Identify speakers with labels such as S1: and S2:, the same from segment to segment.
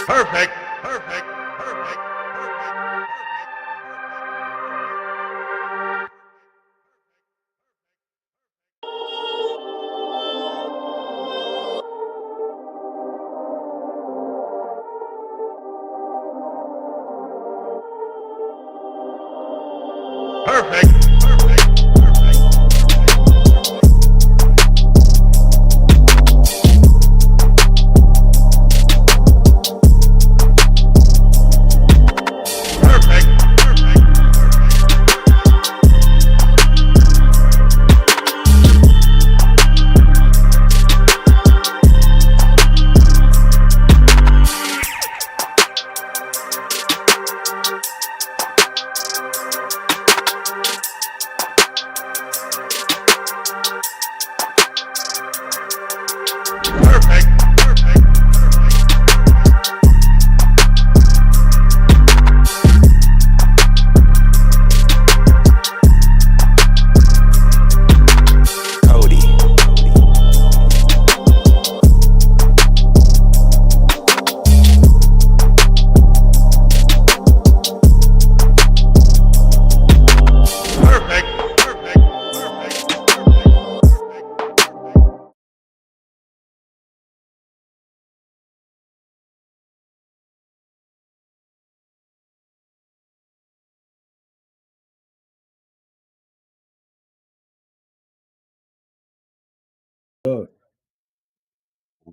S1: Perfect.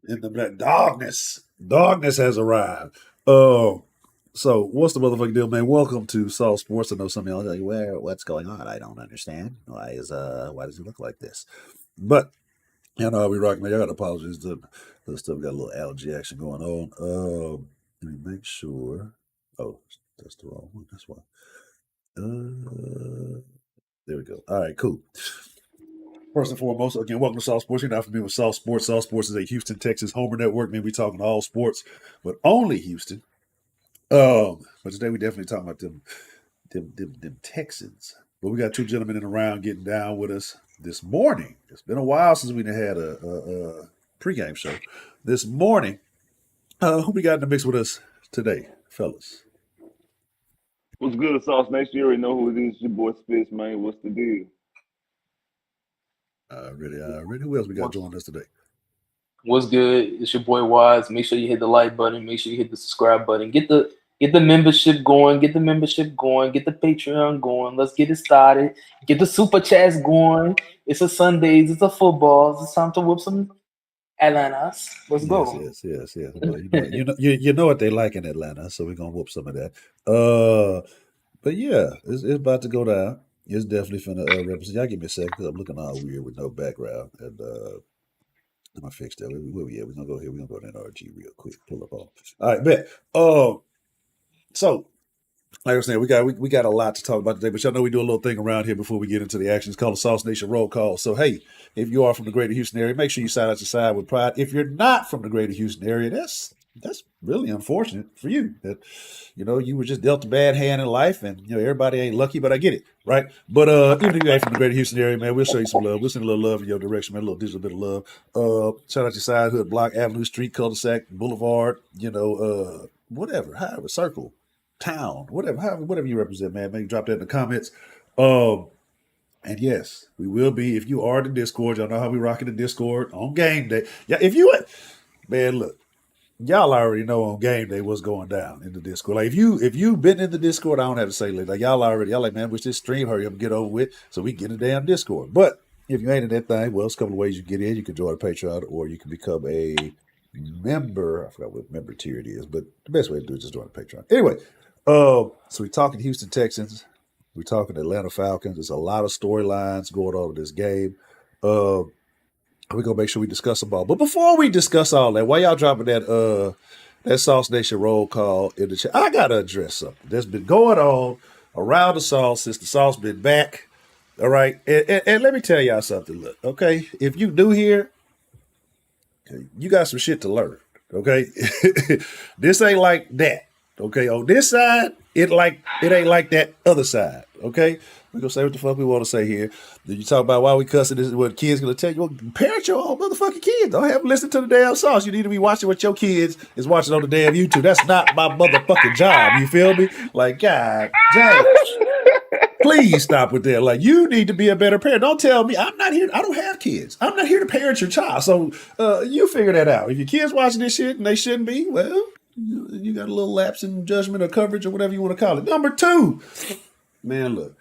S2: In the darkness has arrived. So what's the motherfucking deal, man? Welcome to Saul Sports. I know some of y'all are like, what's going on? I don't understand. Why does it look like this? But you know, we rocking. I got apologies to the stuff. Got a little allergy action going on. Let me make sure. Oh, that's the wrong one. That's why. There we go. All right, cool. First and foremost, again, welcome to South Sports. You're not familiar with South Sports. South Sports is a Houston, Texas homer network. Man, we talking all sports, but only Houston. But today we definitely talking about them Texans. But we got two gentlemen in the round getting down with us this morning. It's been a while since we had a pregame show. This morning, who we got in the mix with us today, fellas?
S3: What's good, Sauce Nation? You already know who it is. Your boy Spitz, man. What's the deal?
S2: Ready. Who else we got joining us today?
S4: What's good? It's your boy Wise. Make sure you hit the like button. Make sure you hit the subscribe button. Get the membership going. Get the Patreon going. Let's get it started. Get the super chats going. It's a Sundays. It's a football. It's time to whip some Atlantas. Let's go.
S2: Yes. Well, you know what they like in Atlanta, so we're gonna whoop some of that. But yeah, it's about to go down. It's definitely finna represent. Y'all give me a second because I'm looking all weird with no background. And I'm gonna fix that. Where we at? We're gonna go here. We're gonna go to NRG real quick. Pull up on. All right, bet. So like I was saying, we got a lot to talk about today, but y'all know we do a little thing around here before we get into the action. It's called the Sauce Nation Roll Call. So hey, if you are from the greater Houston area, make sure you side out your side with pride. If you're not from the greater Houston area, that's really unfortunate for you. That you were just dealt a bad hand in life, and everybody ain't lucky, but I get it, right? But even if you ain't from the greater Houston area, man, we'll show you some love. We'll send a little love in your direction, man. A little digital bit of love. Shout out your side, hood, block, avenue, street, cul-de-sac, boulevard, whatever, however, circle, town, whatever you represent, man. Maybe drop that in the comments. And yes, we will be, if you are in the Discord, y'all know how we rock in the Discord on game day. Yeah, man, look, y'all already know on game day what's going down in the Discord. Like if you've been in the Discord, I don't have to say like y'all like, man, wish this stream hurry up and get over with so we can get in the damn Discord. But if you ain't in that thing, well, there's a couple of ways you get in. You can join a Patreon or you can become a member. I forgot what member tier it is, but the best way to do it is just join a Patreon. Anyway, so we're talking Houston Texans. We're talking Atlanta Falcons. There's a lot of storylines going on in this game. We're gonna make sure we discuss them all. But before we discuss all that, why y'all dropping that Sauce Nation roll call in the chat? I gotta address something that's been going on around the sauce since the sauce been back. All right, and let me tell y'all something. Look, okay, if you new here, okay, you got some shit to learn. Okay, this ain't like that. Okay, on this side, it ain't like that other side. Okay, we're gonna say what the fuck we want to say here. Did you talk about why we cussing? This is what kids gonna tell you. Well, parent your own motherfucking kids. Don't have them listen to the damn sauce. You need to be watching what your kids is watching on the damn YouTube. That's not my motherfucking job. You feel me? Like, God, Jay, please stop with that. Like, you need to be a better parent. Don't tell me I'm not here. I don't have kids. I'm not here to parent your child. So you figure that out. If your kids watching this shit and they shouldn't be, well, you got a little lapse in judgment or coverage or whatever you want to call it. Number 2, man, look.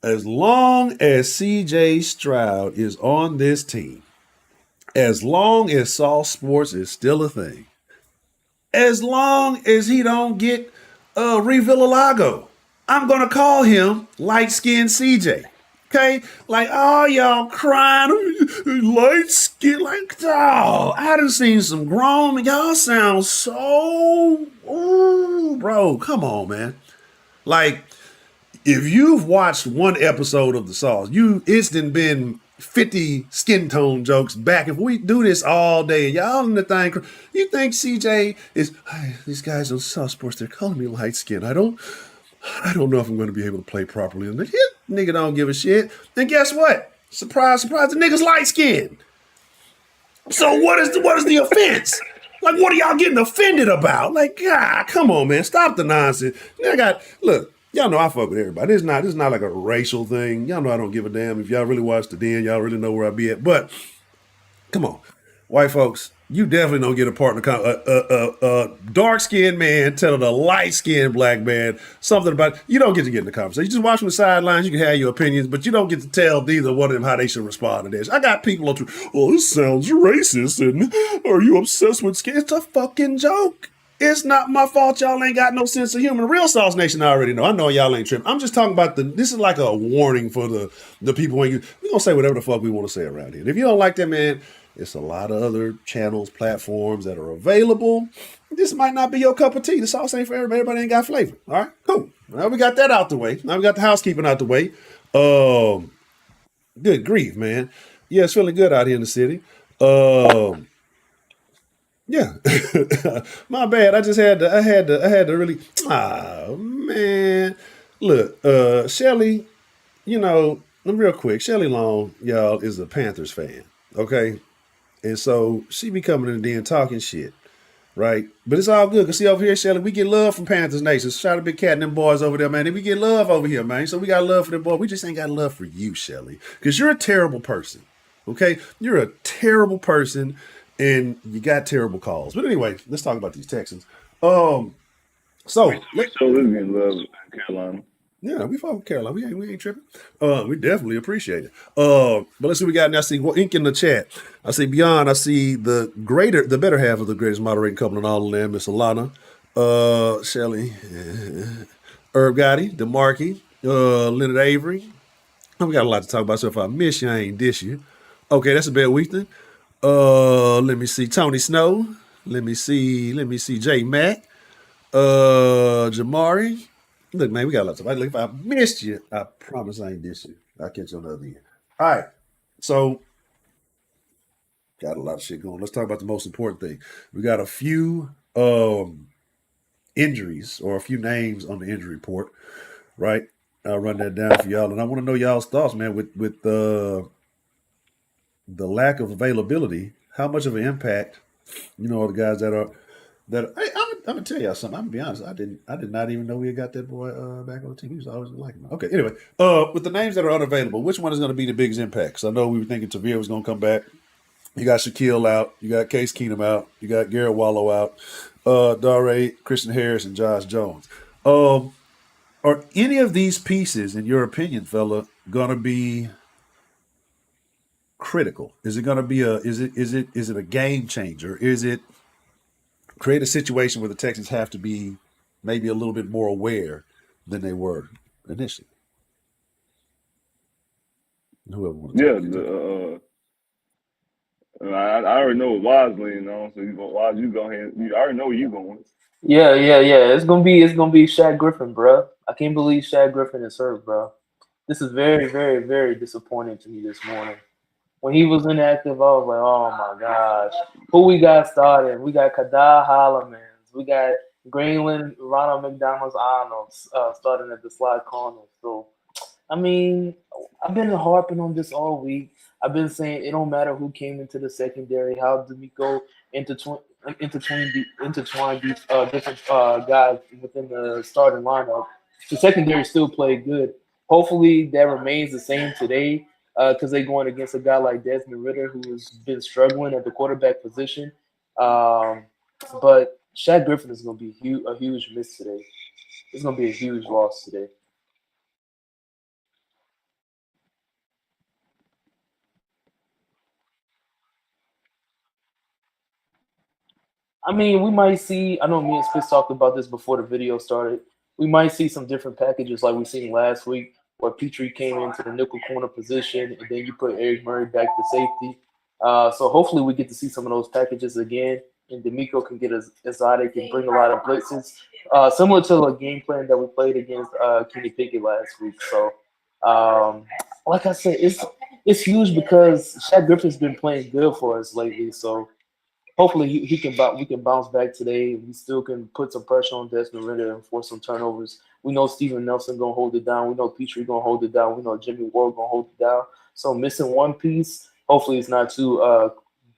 S2: As long as CJ Stroud is on this team, as long as Saw Sports is still a thing, as long as he don't get Revillalago, I'm gonna call him light skinned CJ. Okay, like oh y'all crying, light skin, like oh I done seen some grown y'all sound so ooh bro, come on man, like. If you've watched one episode of The Sauce, it's been 50 skin tone jokes back. If we do this all day, y'all in the thing, you think CJ is, hey, these guys on Sauce Sports, they're calling me light skin. I don't know if I'm going to be able to play properly. And his nigga don't give a shit. And guess what? Surprise, surprise, the nigga's light skin. So what is the offense? Like, what are y'all getting offended about? Like, God, come on, man. Stop the nonsense. Look, y'all know I fuck with everybody. This is not like a racial thing. Y'all know I don't give a damn. If y'all really watch the Den, y'all really know where I be at. But, come on. White folks, you definitely don't get a partner. Dark-skinned man telling a light-skinned black man something about, you don't get to get in the conversation. You just watch from the sidelines, you can have your opinions, but you don't get to tell neither one of them how they should respond to this. I got people on Twitter, oh, this sounds racist, and are you obsessed with skin? It's a fucking joke. It's not my fault y'all ain't got no sense of humor. Real Sauce Nation, I already know. I know y'all ain't tripping. I'm just talking about this is like a warning for the people when we're going to say whatever the fuck we want to say around here. If you don't like that, man, it's a lot of other channels, platforms that are available. This might not be your cup of tea. The sauce ain't for everybody. Everybody ain't got flavor. All right, cool. Now we got that out the way. Now we got the housekeeping out the way. Good grief, man. Yeah, it's feeling good out here in the city. Yeah, my bad. I had to really. Oh man, look, Shelly. You know, real quick, Shelly Long, y'all, is a Panthers fan. Okay, and so she be coming in the den talking shit, right? But it's all good. Cause see over here, Shelly, we get love from Panthers Nation. Shout out to Big Cat and them boys over there, man. We get love over here, man. So we got love for them boys. We just ain't got love for you, Shelly. Cause you're a terrible person. Okay? You're a terrible person and you got terrible calls. But anyway, let's talk about these Texans.
S3: So this getting love in Carolina.
S2: Yeah, we fuck with Carolina. We ain't tripping. We definitely appreciate it. But let's see what we got now. I see ink in the chat. I see beyond. I see the better half of the greatest moderating couple in all of them. Miss Alana, Shelly, Herb Gotti, DeMarkey, Leonard Avery. We got a lot to talk about. So if I miss you, I ain't dish you. Okay, that's a bad week then. Let me see Tony Snow. Let me see J Mack. Jamari. Look, man, we got lots of. Like, if I missed you, I promise I ain't dish you. I'll catch you on the other end. All right. So, got a lot of shit going. Let's talk about the most important thing. We got a few injuries or a few names on the injury report, right? I'll run that down for y'all. And I want to know y'all's thoughts, man, with the lack of availability. How much of an impact, the guys that are. Hey, I'm gonna tell y'all something. I'm gonna be honest. I did not even know we had got that boy back on the team. He was always like him. Okay. Anyway, with the names that are unavailable, which one is going to be the biggest impact? Because I know we were thinking Tavir was going to come back. You got Shaquille out. You got Case Keenum out. You got Garrett Wallow out. Dare, Christian Harris, and Josh Jones. Are any of these pieces, in your opinion, fella, going to be critical? Is it going to be is it a game changer? Is it create a situation where the Texans have to be maybe a little bit more aware than they were initially? Whoever wants to
S3: I already know what Wise leaning on, so Wise, you go ahead. I already know where you going.
S4: Yeah. It's gonna be Shaq Griffin, bro. I can't believe Shaq Griffin is hurt, bro. This is very, very, very disappointing to me this morning. When he was inactive, I was like, oh my gosh. Who we got started? We got Kadar Holloman. We got Greenland, Ronald McDonald's, I don't know, starting at the slide corner. So I mean, I've been harping on this all week. I've been saying it don't matter who came into the secondary, how D'Amico intertwined these different guys within the starting lineup. The secondary still played good. Hopefully that remains the same today because they're going against a guy like Desmond Ritter who has been struggling at the quarterback position. Um, but Shaq Griffin is going to be a huge miss today. It's going to be a huge loss today. I mean, we might see. I know me and Spitz talked about this before the video started. We might see some different packages like we seen last week, where Petrie came into the nickel corner position, and then you put Eric Murray back to safety. So hopefully we get to see some of those packages again, and D'Amico can get exotic and bring a lot of blitzes, similar to the game plan that we played against Kenny Pickett last week. So, like I said, it's huge because Shaq Griffin's been playing good for us lately. So hopefully he can we can bounce back today. We still can put some pressure on Desmond Ritter and force some turnovers. We know Steven Nelson gonna hold it down. We know Petrie gonna hold it down. We know Jimmy Ward gonna hold it down. So missing one piece, hopefully it's not too.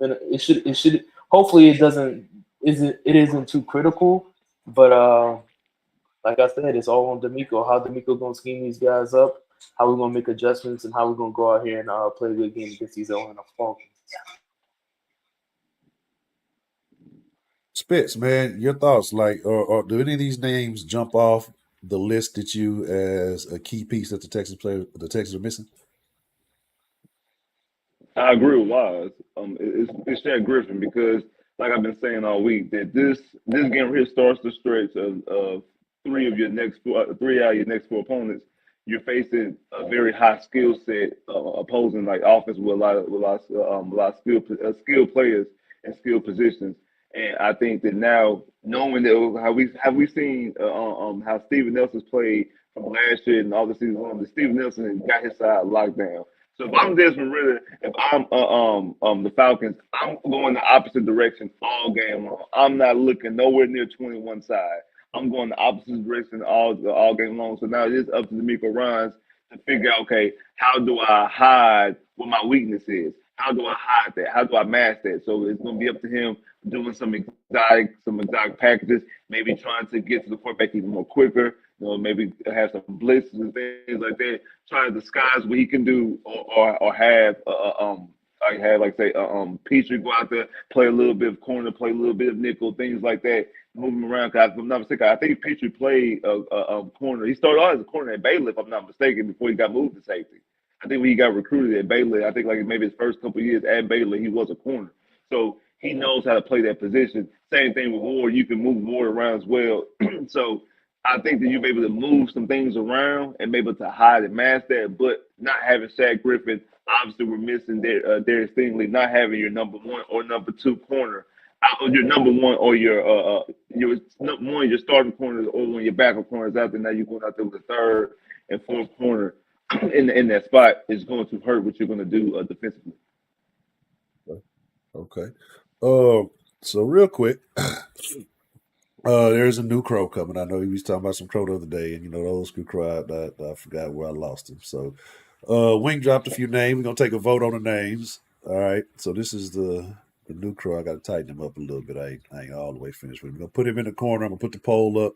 S4: It should. Hopefully it isn't too critical. But like I said, it's all on D'Amico. How D'Amico gonna scheme these guys up? How we gonna make adjustments and how we gonna go out here and play a good game against these Atlanta Falcons.
S2: Spitz, man, your thoughts, like, or do any of these names jump off the list that you as a key piece that the Texans are missing?
S3: I agree with Wise. It's Shaq Griffin because, like I've been saying all week, that this game here starts the stretch of three out of your next four opponents. You're facing a very high skill set opposing like offense with a lot of skilled players and skilled positions. And I think that now knowing that how we seen how Steven Nelson's played from last year and all the season long, that Steven Nelson got his side locked down. So if I'm Desmond Ritter, if I'm the Falcons, I'm going the opposite direction all game long. I'm not looking nowhere near 21 side. I'm going the opposite direction all game long. So now it is up to D'Amico Ryans to figure out, okay, how do I hide what my weakness is? How do I hide that? How do I mask that? So it's going to be up to him doing some exotic packages, maybe trying to get to the quarterback even more quicker. Maybe have some blitzes and things like that. Try to disguise what he can do, or have I had like say Petrie go out there, play a little bit of corner, play a little bit of nickel, things like that, move him around. Cause if I'm not mistaken, I think Petrie played a corner. He started out as a corner at Baylor, if I'm not mistaken, before he got moved to safety. I think when he got recruited at Baylor, I think like maybe his first couple of years at Baylor, he was a corner. So he knows how to play that position. Same thing with Ward. You can move Ward around as well. So I think that you'll be able to move some things around and be able to hide and mask that, but not having Shaq Griffin. Obviously, we're missing Darius Stingley, not having your number one or number two corner, your number one or your number one, your starting corners or one of your backup corners out there. Now you're going out there with the third and fourth corner in that spot is going to hurt what you're going to do defensively.
S2: Okay. So real quick, there's a new crow coming. I know he was talking about some crow the other day, and the old school crow. I forgot where I lost him. So, Wing dropped a few names. We're gonna take a vote on the names. All right. So this is the new crow. I got to tighten him up a little bit. I ain't all the way finished with him. We're gonna put him in the corner. I'm gonna put the poll up.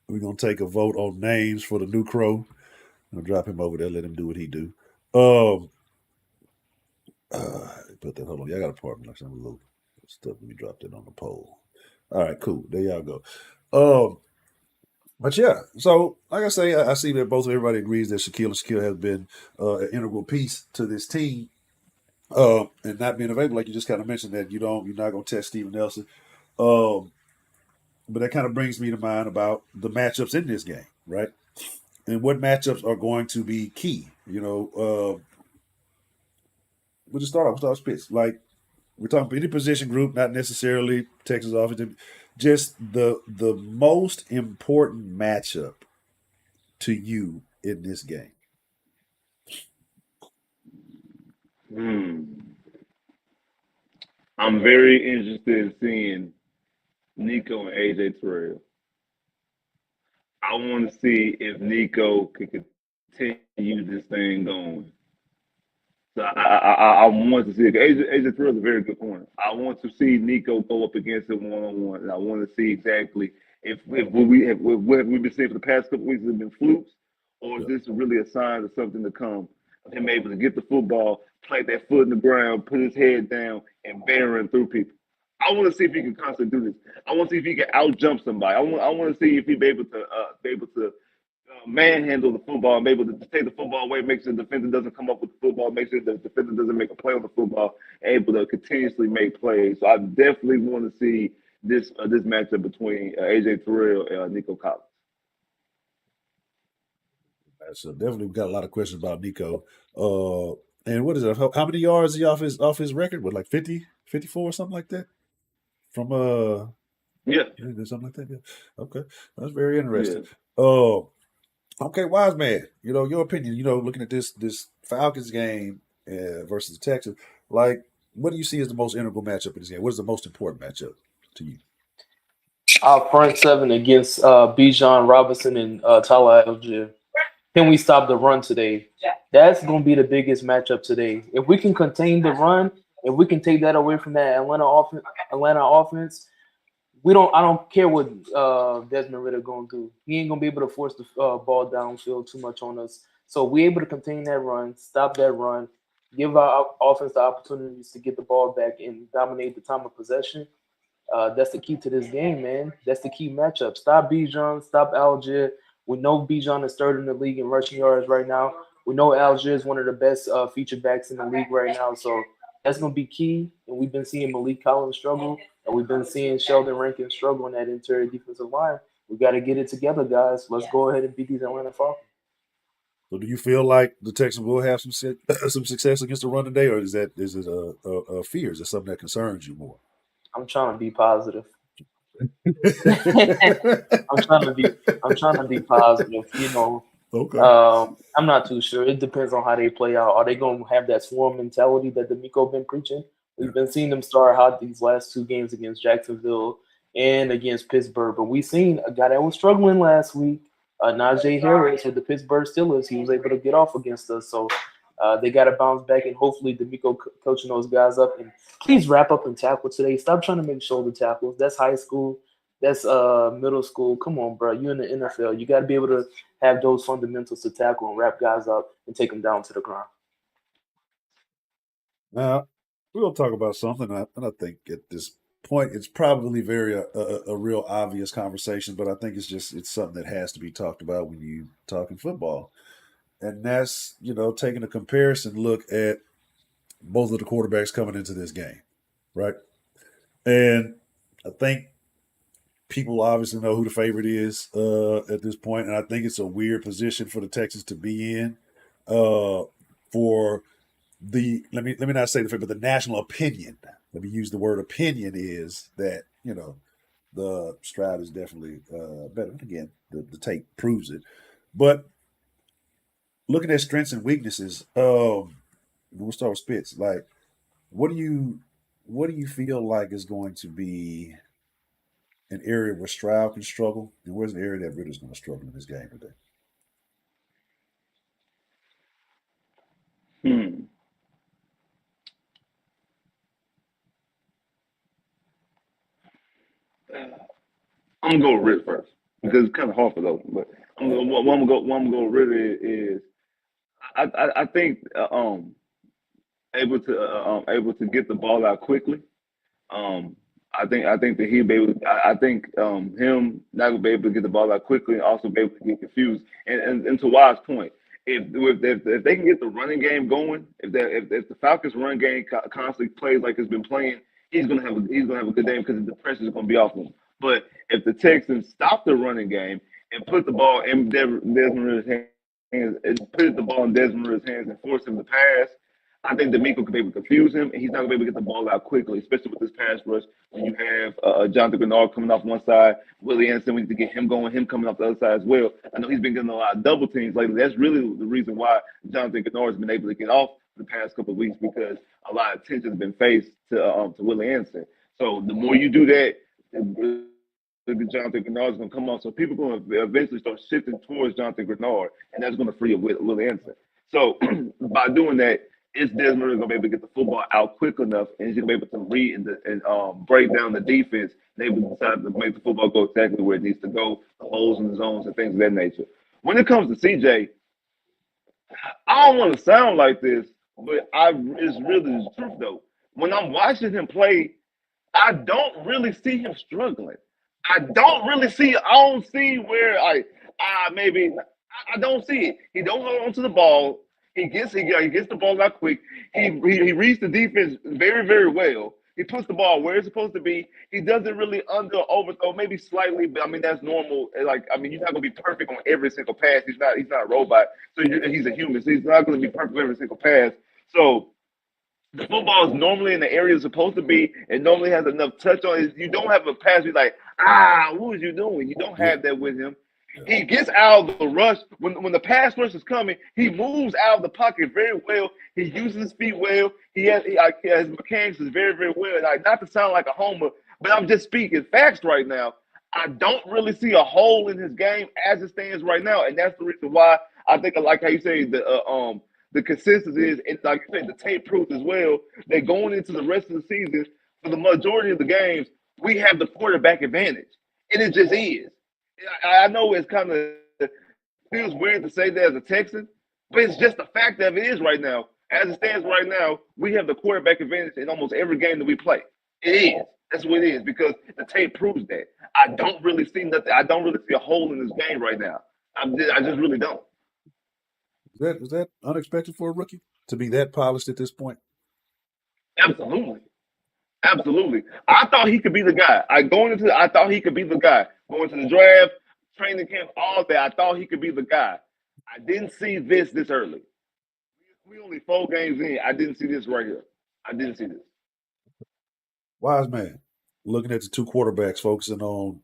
S2: We're gonna take a vote on names for the new crow. I'm gonna drop him over there. Let him do what he do. Put that. Hold on. Y'all got a partner. Like I'm a little stuff. Let me drop that on the poll. All right, cool. There y'all go. But yeah, so like I say, I see that both everybody agrees that Shaquille has been an integral piece to this team, and not being available, like you just kind of mentioned that you're not going to test Steven Nelson. But that kind of brings me to mind about the matchups in this game, right? And what matchups are going to be key. We'll just start off. We'll start Spitz. Like we're talking about any position group, not necessarily Texas offense. Just the most important matchup to you in this game.
S3: I'm very interested in seeing Nico and AJ Terrell. I want to see if Nico can continue this thing going. So I want to see it. AJ Terrell is a very good corner. I want to see Nico go up against him one on one, and I want to see exactly if what we've been seeing for the past couple weeks has been flukes, or is
S2: Yeah.
S3: this really a sign of something to come? Of him able to get the football, plant that foot in the ground, put his head down, and bearing through people. I want to see if he can constantly do this. I want to see if he can out jump somebody. I want to see if he be able to manhandle the football, and be able to take the football away, make sure the defender doesn't come up with the football, make sure the defender doesn't make a play on the football, able to continuously make plays. So I definitely want to see this matchup between AJ Terrell and Nico Collins.
S2: So definitely, we got a lot of questions about Nico. And what is it? How many yards is he off his record? What, like 50, 54 or something like that? From
S3: Yeah,
S2: something like that. Yeah. Okay, that's very interesting.
S3: yeah.
S2: Uh, okay, wise man. Your opinion. Looking at this Falcons game versus the Texans, like, what do you see as the most integral matchup in this game? What is the most important matchup to you?
S4: Our front seven against Bijan Robinson and Tyler Algier. Can we stop the run today? That's going to be the biggest matchup today. If we can contain the run, if we can take that away from that Atlanta offense, I don't care what Desmond Ritter going to do. He ain't going to be able to force the ball downfield too much on us. So we're able to contain that run, stop that run, give our offense the opportunities to get the ball back and dominate the time of possession. That's the key to this game, man. That's the key matchup. Stop Bijan, stop Algier. We know Bijan is third in the league in rushing yards right now. We know Algier is one of the best feature backs in the league right now. So that's going to be key. And we've been seeing Malik Collins struggle, and we've been seeing Sheldon Rankins struggle in that interior defensive line. We got to get it together, guys. Let's go ahead and beat these Atlanta Falcons.
S2: So, do you feel like the Texans will have some some success against the run today, or is it a fear? Is it something that concerns you more?
S4: I'm trying to be positive. I'm trying to be positive.
S2: Okay.
S4: I'm not too sure. It depends on how they play out. Are they going to have that swarm mentality that D'Amico been preaching?
S2: Yeah.
S4: We've been seeing them start hot these last two games against Jacksonville and against Pittsburgh. But we've seen a guy that was struggling last week, Najee Harris with the Pittsburgh Steelers. He was able to get off against us. So they got to bounce back, and hopefully D'Amico coaching those guys up. And please wrap up and tackle today. Stop trying to make shoulder tackles. That's high school. That's middle school. Come on, bro. You in the NFL. You got to be able to have those fundamentals to tackle and wrap guys up and take them down to the ground.
S2: Now, we'll talk about something, and I think at this point it's probably a real obvious conversation, but I think it's something that has to be talked about when you talking football, and that's taking a comparison look at both of the quarterbacks coming into this game, right? And I think people obviously know who the favorite is at this point, and I think it's a weird position for the Texans to be in. For let me not say the favorite, but the national opinion. Let me use the word opinion is that the Stroud is definitely better. Again, the tape proves it. But looking at strengths and weaknesses, we'll start with Spitz. Like, what do you feel like is going to be an area where Stroud can struggle, and where's the area that Ritter's going to struggle in this game today?
S3: Hmm. I'm gonna go with Ritter first because it's kind of hard for those. But I'm gonna go with Ritter is I think able to get the ball out quickly. Um, I think that he'll be able. I think him not gonna be able to get the ball out quickly and also be able to get confused. And to Wild's point, if they can get the running game going, if the Falcons' run game constantly plays like it's been playing, he's gonna have a good day because the pressure is gonna be off him. But if the Texans stop the running game and put the ball in Desmond Ritter's hands, and put the ball in Desmond Ritter's hands and force him to pass, I think D'Amico could be able to confuse him, and he's not going to be able to get the ball out quickly, especially with this pass rush. When you have Jonathan Grenard coming off one side, Willie Anderson, we need to get him going, him coming off the other side as well. I know he's been getting a lot of double teams lately. That's really the reason why Jonathan Grenard has been able to get off the past couple of weeks because a lot of attention has been faced to Willie Anderson. So the more you do that, Jonathan Grenard's going to come on. So people are going to eventually start shifting towards Jonathan Grenard, and that's going to free up Willie Anderson. So by doing that, it's Desmond Ridder going to be able to get the football out quick enough, and he's going to be able to read and break down the defense, and able to decide to make the football go exactly where it needs to go, the holes in the zones and things of that nature. When it comes to CJ, I don't want to sound like this, but it's really the truth though. When I'm watching him play, I don't really see him struggling. I don't see where maybe I don't see it. He don't hold on to the ball. He gets the ball out quick. He reads the defense very very well. He puts the ball where it's supposed to be. He doesn't really overthrow, maybe slightly, but I mean that's normal. Like I mean, he's not gonna be perfect on every single pass. He's not a robot. So he's a human. So he's not gonna be perfect on every single pass. So the football is normally in the area it's supposed to be. It normally has enough touch on it. You don't have a pass. You're like, what was you doing? You don't have that with him. He gets out of the rush. When the pass rush is coming, he moves out of the pocket very well. He uses his feet well. His mechanics is very, very well. Like, not to sound like a homer, but I'm just speaking facts right now. I don't really see a hole in his game as it stands right now, and that's the reason why I think I like how you say the consistency is, and like you said, the tape proof as well. That going into the rest of the season, for the majority of the games, we have the quarterback advantage, and it just is. I know it's kind of feels weird to say that as a Texan, but it's just the fact that it is right now. As it stands right now, we have the quarterback advantage in almost every game that we play. It is. That's what it is because the tape proves that. I don't really see nothing. I don't really see a hole in this game right now. I just really don't.
S2: Was that unexpected for a rookie to be that polished at this point?
S3: Absolutely. Absolutely. I thought he could be the guy. I thought he could be the guy. Going to the draft, training camp, all that. I thought he could be the guy. I didn't see this early. We only 4 games in. I didn't see this right here. I didn't see this.
S2: Wise man, looking at the two quarterbacks, focusing on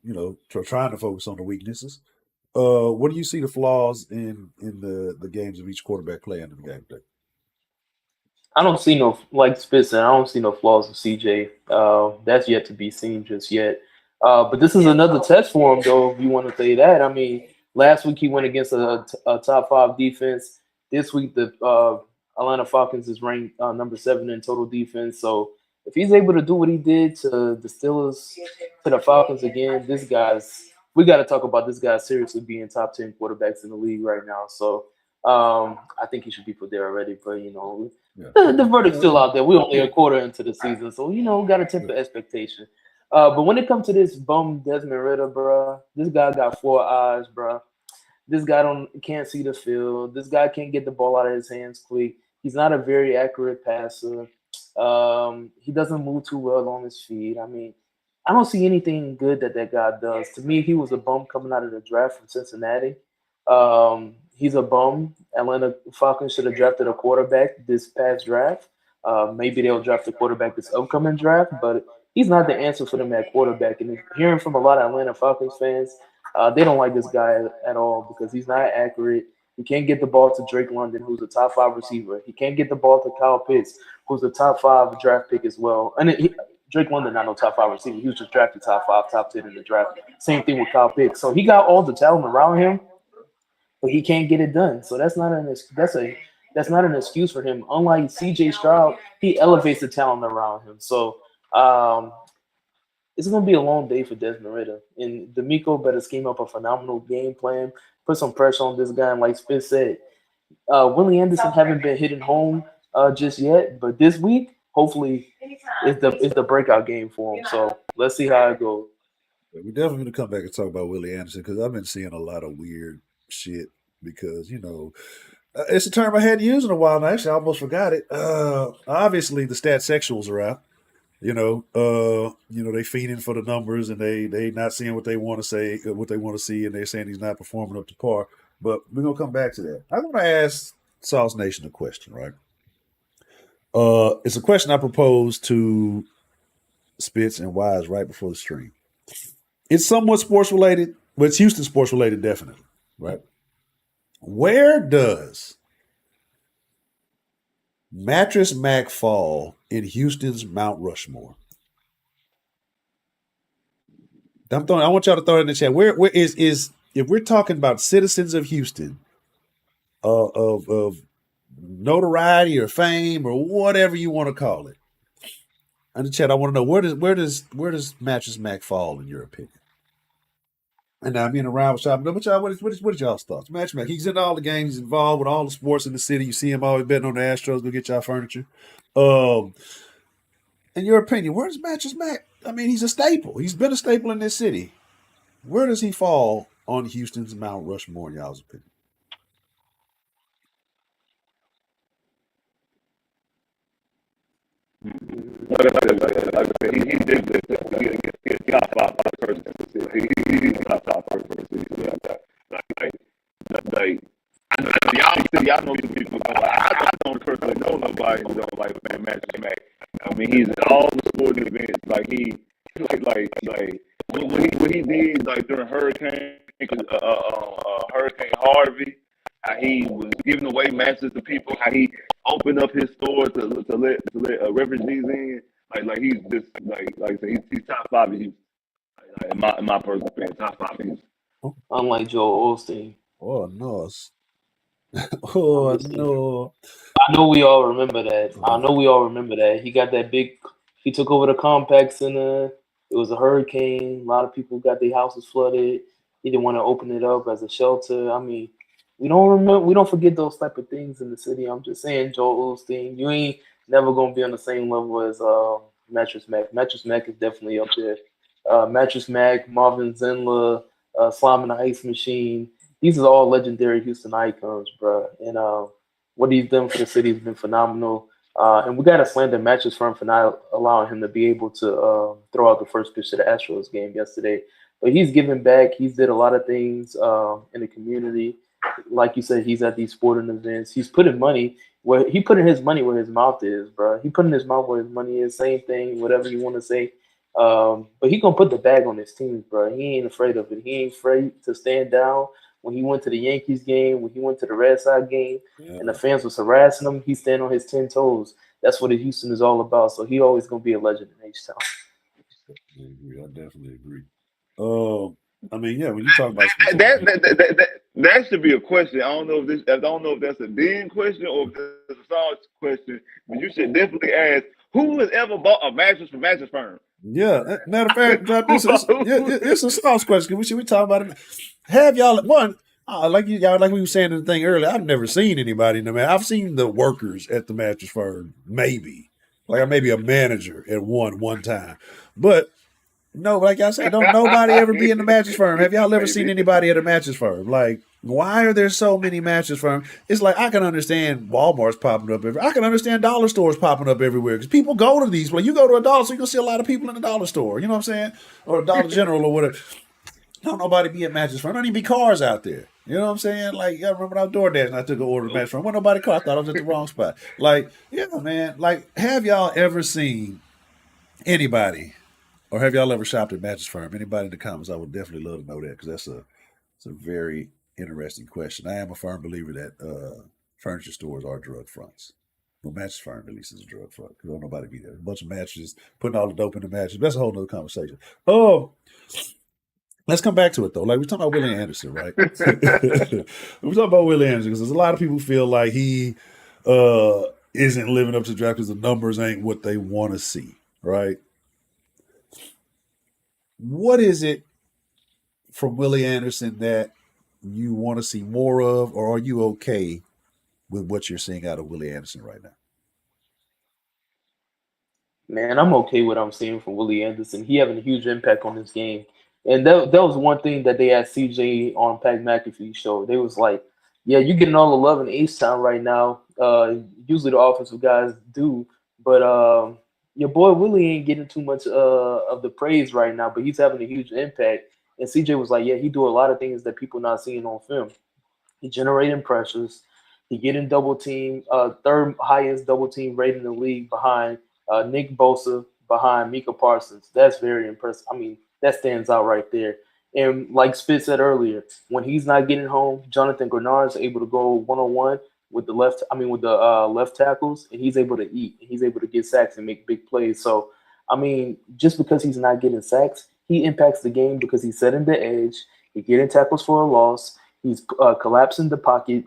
S2: trying to focus on the weaknesses. What do you see the flaws in the games of each quarterback playing in the game today?
S4: I don't see no like Spitz said, I don't see no flaws with CJ. That's yet to be seen just yet. But this is another test for him, though. If you want to say that, I mean, last week he went against a top 5 defense. This week the Atlanta Falcons is ranked number 7 in total defense. So if he's able to do what he did to the Steelers, to the Falcons again, we got to talk about this guy seriously being top 10 quarterbacks in the league right now. So I think he should be put there already. But the verdict's still out there. We're only a quarter into the season, so we got to temper expectation. But when it comes to this bum Desmond Ridder, bro, this guy got 4 eyes, bro. This guy can't see the field. This guy can't get the ball out of his hands quick. He's not a very accurate passer. He doesn't move too well on his feet. I mean, I don't see anything good that guy does. To me, he was a bum coming out of the draft from Cincinnati. He's a bum. Atlanta Falcons should have drafted a quarterback this past draft. Maybe they'll draft a quarterback this upcoming draft, but he's not the answer for them at quarterback. And hearing from a lot of Atlanta Falcons fans, they don't like this guy at all because he's not accurate. He can't get the ball to Drake London, who's a top 5 receiver. He can't get the ball to Kyle Pitts, who's a top 5 draft pick as well. And Drake London, not no top 5 receiver. He was just drafted top 5, top 10 in the draft. Same thing with Kyle Pitts. So he got all the talent around him, but he can't get it done. So that's not an excuse for him. Unlike CJ Stroud, he elevates the talent around him. So it's going to be a long day for Desmond Ridder. And D'Amico better scheme up a phenomenal game plan, put some pressure on this guy. And like Spitz said, Willie Anderson haven't been hitting home just yet, but this week, hopefully, it's the breakout game for him. So let's see how it goes.
S2: We definitely going to come back and talk about Willie Anderson because I've been seeing a lot of weird shit because, it's a term I hadn't used in a while, and actually I almost forgot it. Obviously, the stat sexuals are out. They feeding for the numbers, and they not seeing what they want to say, what they want to see, and they're saying he's not performing up to par. But we're gonna come back to that. I'm gonna ask Sauce Nation a question, right? It's a question I proposed to Spitz and Wise right before the stream. It's somewhat sports related, but it's Houston sports related, definitely, right? Where does Mattress Mack fall in Houston's Mount Rushmore? I want y'all to throw it in the chat. Where is if we're talking about citizens of Houston, of notoriety or fame or whatever you want to call it, in the chat, I want to know where does Mattress Mack fall in your opinion? And now I'm in a round shop. But y'all, what is y'all's thoughts? Mattress Mack, he's in all the games, he's involved with all the sports in the city. You see him always betting on the Astros. Go get y'all furniture. In your opinion, where does Mattress Mack? I mean, he's a staple. He's been a staple in this city. Where does he fall on Houston's Mount Rushmore, in y'all's opinion?
S3: Like I said, he definitely he's top five person in the city. He's top person in the city. Y'all know these people. I don't personally know nobody who don't like Mattress Mack. I mean, he's at all the sporting events. Like what he did like during Hurricane Harvey. How he was giving away mattresses to people. How he opened up his store to let refugees in. Like he's just like I said, he's top five. He's in my personal opinion, top five.
S4: Unlike Joel Osteen.
S2: Oh no! Oh no!
S4: I know we all remember that. He got that big. He took over the complex and it was a hurricane. A lot of people got their houses flooded. He didn't want to open it up as a shelter. I mean, we don't forget those type of things in the city. I'm just saying, Joel Osteen, you ain't never gonna be on the same level as Mattress Mack. Mattress Mack is definitely up there. Mattress Mack, Marvin Zinler, Slime and the Ice Machine. These are all legendary Houston icons, bro. And what he's done for the city has been phenomenal. And we got to slander Mattress Firm for not allowing him to be able to throw out the first pitch to the Astros game yesterday. But he's giving back. He's did a lot of things in the community. Like you said, he's at these sporting events. He's putting money where he putting his money where his mouth is, bro. He putting his mouth where his money is. Same thing, whatever you want to say. But he gonna put the bag on his teams, bro. He ain't afraid of it. He ain't afraid to stand down. When he went to the Yankees game, when he went to the Red Sox game, and the fans was harassing him, he stand on his 10 toes. That's what Houston is all about. So he always gonna be a legend in H-Town.
S2: I definitely agree. I mean, yeah, when you talk about
S3: that should be a question. I don't know if that's a Den question or if it's a Sarge question, but you should definitely ask who has ever bought a mattress from Mattress Firm.
S2: Yeah, matter of fact, it's a Sauce question. We talk about it. Have y'all like we were saying in the thing earlier? I've never seen anybody in the man. I've seen the workers at the Mattress Firm, maybe a manager at one time, but. No, like I said, don't nobody ever be in the Mattress Firm. Have y'all ever seen anybody at a Mattress Firm? Like, why are there so many Mattress Firms? It's like I can understand Walmart's popping up everywhere. I can understand dollar stores popping up everywhere because people go to these. Well, you go to a dollar store, you're gonna see a lot of people in the dollar store. You know what I'm saying? Or a Dollar General or whatever. Don't nobody be at Mattress Firm. Don't even be cars out there. You know what I'm saying? Like, I remember I was DoorDash and I took an order at Mattress Firm. Wasn't nobody car. I thought I was at the wrong spot. Like, yeah, man. Like, have y'all ever seen anybody? Or have y'all ever shopped at Mattress Firm? Anybody in the comments? I would definitely love to know that because it's a very interesting question. I am a firm believer that furniture stores are drug fronts. Well, Mattress Firm at least is a drug front because don't nobody be there. A bunch of mattresses, putting all the dope in the mattresses. That's a whole nother conversation. Oh, let's come back to it though. Like we're talking about Willie Anderson, right? We're talking about Willie Anderson because there's a lot of people who feel like he isn't living up to the draft because the numbers ain't what they want to see, right? What is it from Willie Anderson that you want to see more of, or are you okay with what you're seeing out of Willie Anderson right now?
S4: Man, I'm okay with what I'm seeing from Willie Anderson. He having a huge impact on this game. And that was one thing that they asked CJ on Pat McAfee's show. They was like, yeah, you're getting all the love in H-Town right now. Usually the offensive guys do. But your boy Willie ain't getting too much of the praise right now, but he's having a huge impact. And CJ was like, yeah, he do a lot of things that people not seeing on film. He generating pressures. He getting double team, third highest double team rate in the league behind Nick Bosa, behind Micah Parsons. That's very impressive. I mean, that stands out right there. And like Spitz said earlier, when he's not getting home, Jonathan Grenard is able to go one-on-one with the left tackles, and he's able to eat. He's able to get sacks and make big plays. So, I mean, just because he's not getting sacks, he impacts the game because he's setting the edge, he's getting tackles for a loss, he's collapsing the pocket,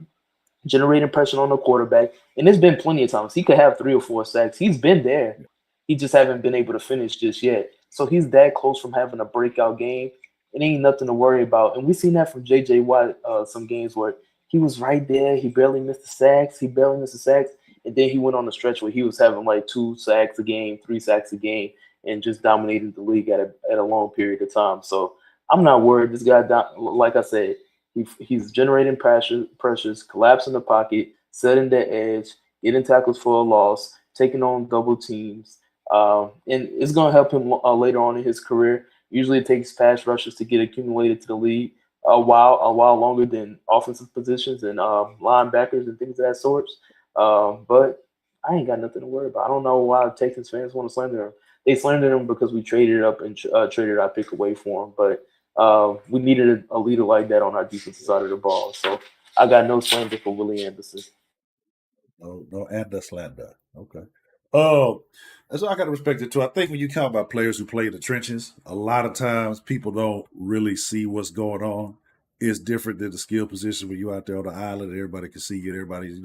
S4: generating pressure on the quarterback. And there's been plenty of times he could have 3 or 4 sacks. He's been there. He just haven't been able to finish just yet. So he's that close from having a breakout game. It ain't nothing to worry about. And we seen that from J.J. Watt some games where he was right there. He barely missed the sacks. And then he went on a stretch where he was having like 2 sacks a game, 3 sacks a game, and just dominating the league at a long period of time. So I'm not worried. This guy, like I said, he's generating pressures, collapsing the pocket, setting the edge, getting tackles for a loss, taking on double teams. And it's going to help him later on in his career. Usually it takes pass rushes to get accumulated to the league a while longer than offensive positions and linebackers and things of that sort. But I ain't got nothing to worry about. I don't know why Texans fans want to slander him. They slandered him because we traded up and traded our pick away for him. But we needed a leader like that on our defensive side of the ball. So I got no slander for Willie Anderson.
S2: No, and the slander. Okay. And so I got to respect it too. I think when you talk about players who play in the trenches, a lot of times people don't really see what's going on. It's different than the skill position when you're out there on the island and everybody can see you and everybody's,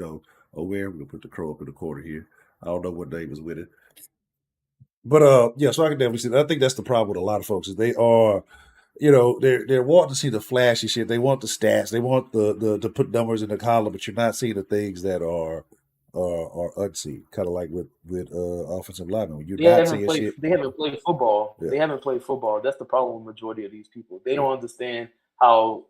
S2: aware. We're going to put the crow up in the corner here. I don't know what name is with it. But yeah, so I can definitely see that. I think that's the problem with a lot of folks is they are, they're wanting to see the flashy shit. They want the stats. They want the to put numbers in the column, but you're not seeing the things that are unseen. Kind of like with offensive linemen. You're not seeing shit.
S4: They haven't played football.
S2: Yeah.
S4: They haven't played football. That's the problem with the majority of these people. They don't understand how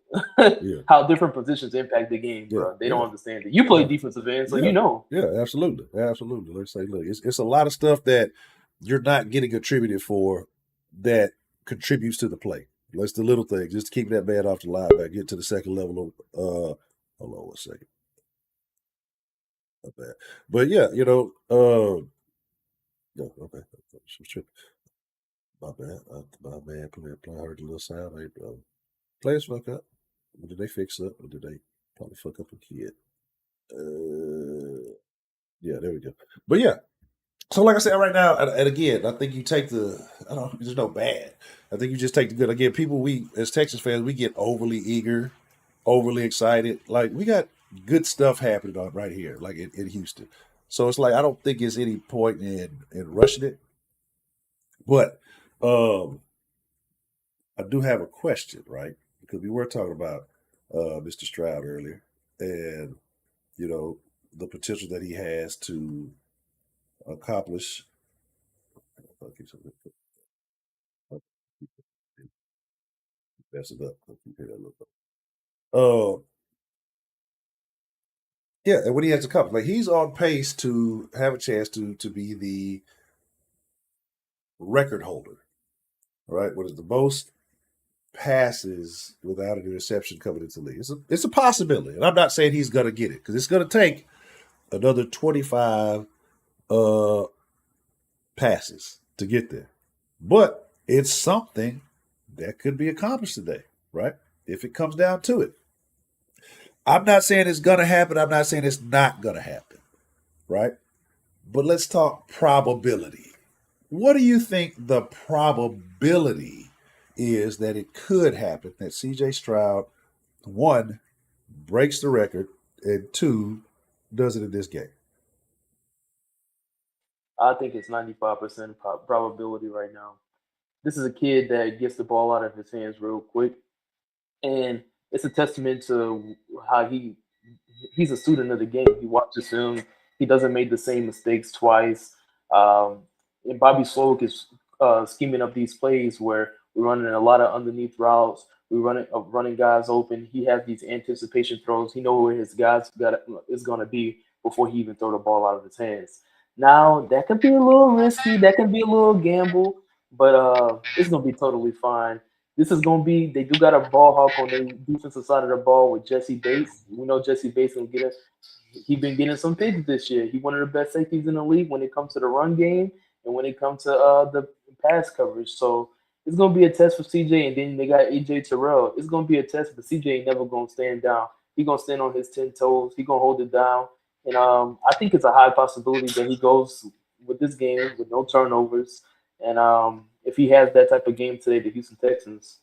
S4: how different positions impact the game, bro. They don't understand it. You play defensive end, so you know.
S2: Yeah, absolutely. Let's say, look, it's a lot of stuff that you're not getting attributed for that contributes to the play. That's the little things. Just keep that man off the line back. Get to the second level of hold on 1 second. Not bad. But yeah, no, okay. My bad. My bad. I heard a little sound. Players fuck up. Did they fix up or did they probably fuck up a kid? Yeah, there we go. But yeah. So like I said, right now, and again, I think you take there's no bad. I think you just take the good. Again, people, we as Texas fans, we get overly eager, overly excited. Like we got good stuff happening right here, like in Houston. So it's like I don't think there's any point in rushing it. But I do have a question, right? Because we were talking about Mr. Stroud earlier, and the potential that he has to accomplish. Mess it up. Yeah, and when he has to come, like he's on pace to have a chance to be the record holder, right? What is the most passes without an interception coming into the league? It's a possibility, and I'm not saying he's going to get it because it's going to take another 25 passes to get there, but it's something that could be accomplished today, right? If it comes down to it. I'm not saying it's going to happen. I'm not saying it's not going to happen, right? But let's talk probability. What do you think the probability is that it could happen that C.J. Stroud, 1, breaks the record, and 2, does it in this game?
S4: I think it's 95% probability right now. This is a kid that gets the ball out of his hands real quick, and it's a testament to how he's a student of the game. He watches film. He doesn't make the same mistakes twice. And Bobby Slowick is scheming up these plays where we're running a lot of underneath routes. We're running guys open. He has these anticipation throws. He knows where his guys is going to be before he even throw the ball out of his hands. Now, that could be a little risky. That can be a little gamble, but it's going to be totally fine. This is going to be, they do got a ball hawk on the defensive side of the ball with Jesse Bates. We know Jesse Bates will get it. He's been getting some picks this year. He's one of the best safeties in the league when it comes to the run game and when it comes to the pass coverage. So it's going to be a test for CJ, and then they got AJ Terrell. It's going to be a test, but CJ ain't never going to stand down. He's going to stand on his 10 toes. He's going to hold it down. And I think it's a high possibility that he goes with this game with no turnovers. And if he has that type of game today, the Houston Texans,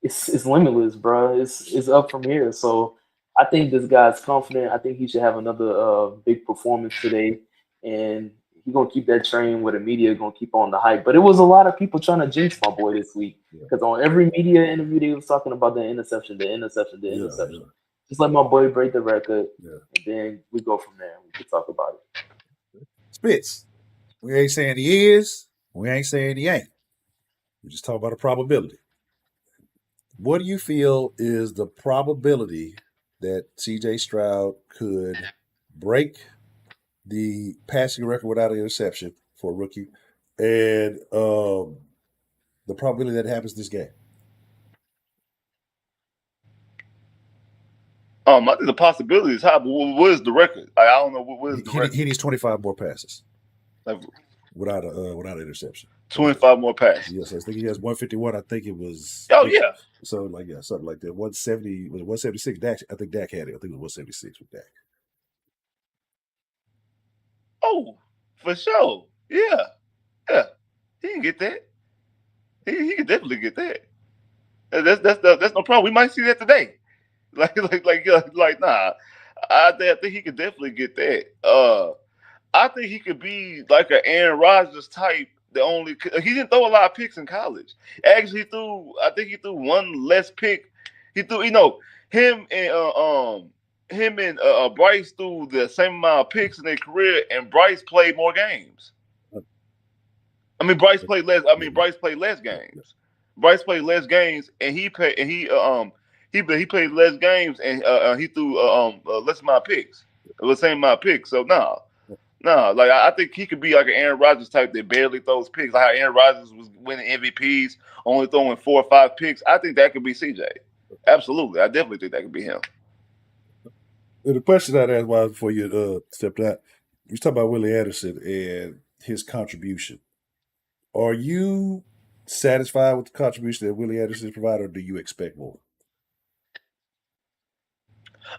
S4: it's limitless, bro. It's up from here. So I think this guy's confident. I think he should have another big performance today, and he's gonna keep that train where the media gonna keep on the hype. But it was a lot of people trying to jinx my boy this week because on every media interview they was talking about the interception.
S2: Yeah.
S4: Just let my boy break the record,
S2: Yeah.
S4: and then we go from there. We can talk about it.
S2: Spitz. We ain't saying he is. We ain't saying he ain't. We just talk about a probability. What do you feel is the probability that C.J. Stroud could break the passing record without an interception for a rookie, and the probability that happens this game?
S3: I think the possibility is high, but what is the record? I don't know what is the record.
S2: He needs 25 more passes,
S3: like,
S2: without an interception.
S3: 25 more passes.
S2: Yes, I think he has 151. I think it was.
S3: Oh yeah.
S2: So something like that. 170 was it 176? Dak, I think Dak had it. I think it was 176 with Dak.
S3: Oh, for sure. Yeah. He can get that. He can definitely get that. That's no problem. We might see that today. Like nah. I think he could definitely get that. I think he could be like an Aaron Rodgers type. He didn't throw a lot of picks in college. Actually, I think he threw one less pick. He threw, him and Bryce threw the same amount of picks in their career, and Bryce played more games. I mean, Bryce played less. Bryce played less games. Bryce played less games, and he played less games, and he threw less amount of picks. It was the same amount of picks. So no, like I think he could be like an Aaron Rodgers type that barely throws picks. Like how Aaron Rodgers was winning MVPs, only throwing 4 or 5 picks. I think that could be CJ. Absolutely, I definitely think that could be him.
S2: And the question I'd ask before you stepped out, you talk about Willie Anderson and his contribution. Are you satisfied with the contribution that Willie Anderson provided, or do you expect more?